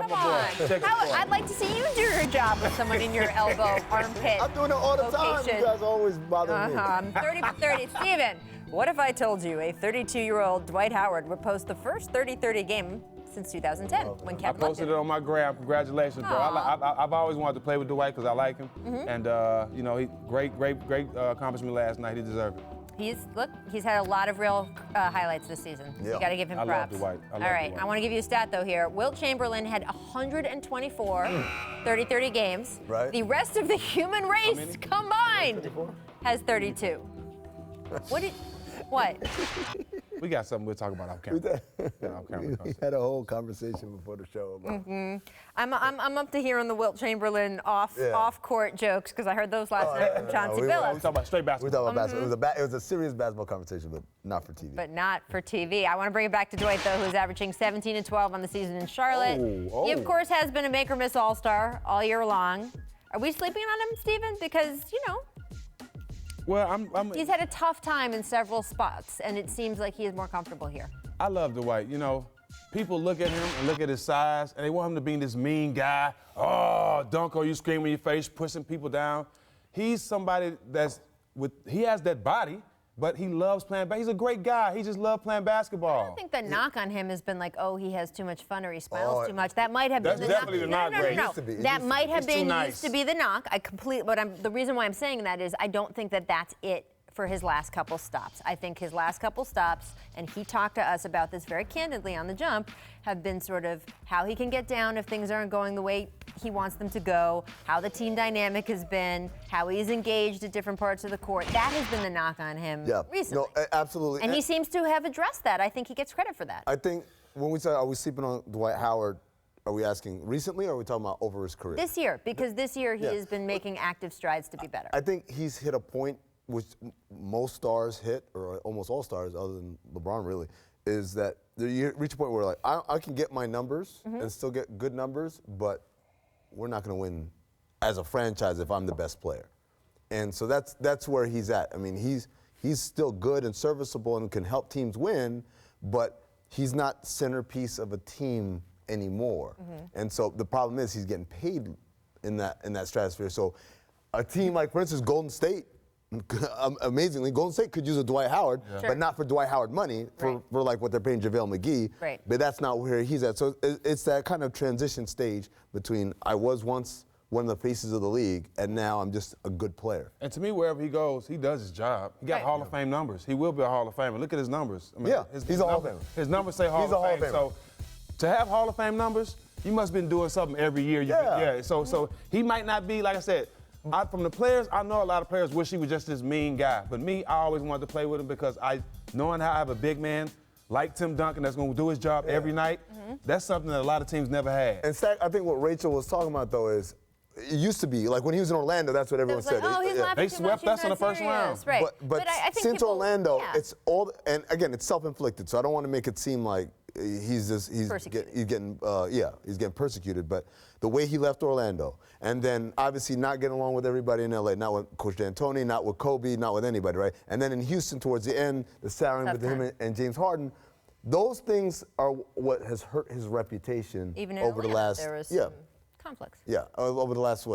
Come on. I'd like to see you do your job with someone in your elbow, armpit. I'm doing it all the time. location. You guys always bother me. 30 for 30. Steven, what if I told you a 32-year-old Dwight Howard would post the first 30-30 game since 2010 when I Kevin posted it on my gram. Congratulations, bro. I've always wanted to play with Dwight because I like him. And, you know, he great accomplishment last night. He deserved it. He's had a lot of real highlights this season. So Yeah. you got to give him I props. love Dwight. All right, I want to give you a stat though here. Wilt Chamberlain had 124 30-30 games. Right. The rest of the human race combined has 32. What? We got something we'll talk about off camera. We had a whole conversation before the show about I'm up to here on the Wilt Chamberlain off-court jokes because I heard those last night from Chauncey We Billups. talking about straight We basketball. talked about basketball. It was a serious basketball conversation, but not for TV. But not for TV. I want to bring it back to Dwight, though, who's averaging 17 and 12 on the season in Charlotte. He, of course, has been a make-or-miss all-star all year long. Are we sleeping on him, Steven? Because, you know, Well, he's had a tough time in several spots, and it seems like he is more comfortable here. I love Dwight. You know, people look at him and look at his size, and they want him to be this mean guy. Oh, Duncan, you scream in your face, pushing people down. He's somebody he has that body, but he loves playing basketball. He's a great guy. He just loves playing basketball. I don't think the knock on him has been like, oh, he has too much fun or he smiles too much. That might have been That's the definitely knock. the knock, Ray. No. It used to be. That might have been nice. used to be the knock. The reason why I'm saying that is I don't think that that's it for his last couple stops. I think his last couple stops, and he talked to us about this very candidly on the jump, have been sort of how he can get down if things aren't going the way he wants them to go, how the team dynamic has been, how he's engaged at different parts of the court. That has been the knock on him recently. No, absolutely. And he seems to have addressed that. I think he gets credit for that. I think when we say, are we sleeping on Dwight Howard, are we asking recently or are we talking about over his career? This year, because this year he has been making active strides to be better. I think he's hit a point which most stars hit, or almost all stars other than LeBron really, is that you reach a point where like, I can get my numbers and still get good numbers, but we're not going to win as a franchise if I'm the best player. And so that's where he's at. I mean, he's still good and serviceable and can help teams win, but he's not centerpiece of a team anymore. And so the problem is he's getting paid in that stratosphere. So a team like, for instance, Golden State, amazingly, Golden State could use a Dwight Howard, but not for Dwight Howard money, for like what they're paying JaVale McGee. Right. But that's not where he's at. So it's that kind of transition stage between I was once one of the faces of the league, and now I'm just a good player. And to me, wherever he goes, he does his job. He got Hall of Fame numbers. He will be a Hall of Famer. Look at his numbers. I mean, he's a Hall of Famer. His numbers say Hall of Fame. So to have Hall of Fame numbers, you must have been doing something every year. So he might not be, like I said, from the players, I know a lot of players wish he was just this mean guy. But me, I always wanted to play with him because knowing how I have a big man like Tim Duncan that's going to do his job every night, that's something that a lot of teams never had. And Stack, I think what Rachel was talking about, though, is it used to be, like when he was in Orlando, that's what everyone said. Oh, he's laughing They too swept much, us in the first round. Right. But I think since Orlando, it's all, and again, it's self-inflicted, so I don't want to make it seem like he's getting persecuted. But the way he left Orlando, and then obviously not getting along with everybody in LA, not with Coach D'Antoni, not with Kobe, not with anybody, right? And then in Houston towards the end, the souring with him and James Harden, those things are what has hurt his reputation over the last there was some conflicts. Yeah, over the last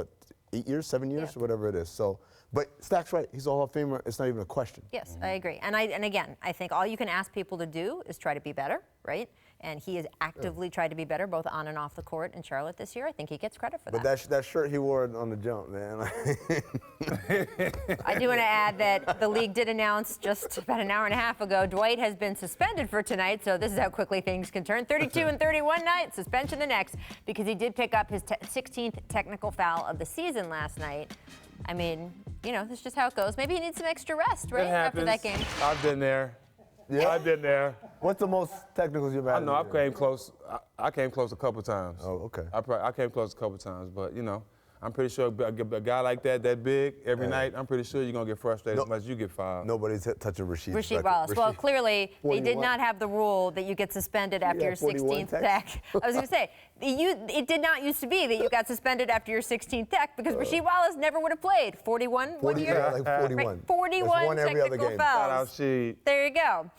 8 years, 7 years, whatever it is. So, but Stack's right. He's a Hall of Famer. It's not even a question. Yes, I agree. And again, I think all you can ask people to do is try to be better, right? And he has actively tried to be better, both on and off the court in Charlotte this year. I think he gets credit for that. But that shirt he wore on the jump, man. I do want to add that the league did announce just about an hour and a half ago, Dwight has been suspended for tonight, so this is how quickly things can turn. 32 and 31 night, suspension the next, because he did pick up his 16th technical foul of the season last night. I mean, you know, that's just how it goes. Maybe he needs some extra rest, right, after that game. I've been there. Yeah, I've been there. What's the most technicals you've had? I know, I came close. I came close a couple times. Oh, okay. I came close a couple times, but, you know, I'm pretty sure a guy like that big, every night, I'm pretty sure you're going to get frustrated as much as you get fouled. Nobody's touching Rasheed Wallace. Well, clearly, they did not have the rule that you get suspended after your 16th tech. I was going to say, it did not used to be that you got suspended after your 16th tech because Rasheed Wallace never would have played. 41 one year? Yeah, like 41. Right, 41 one every other technical game. fouls. Shout out, Sheed. There you go.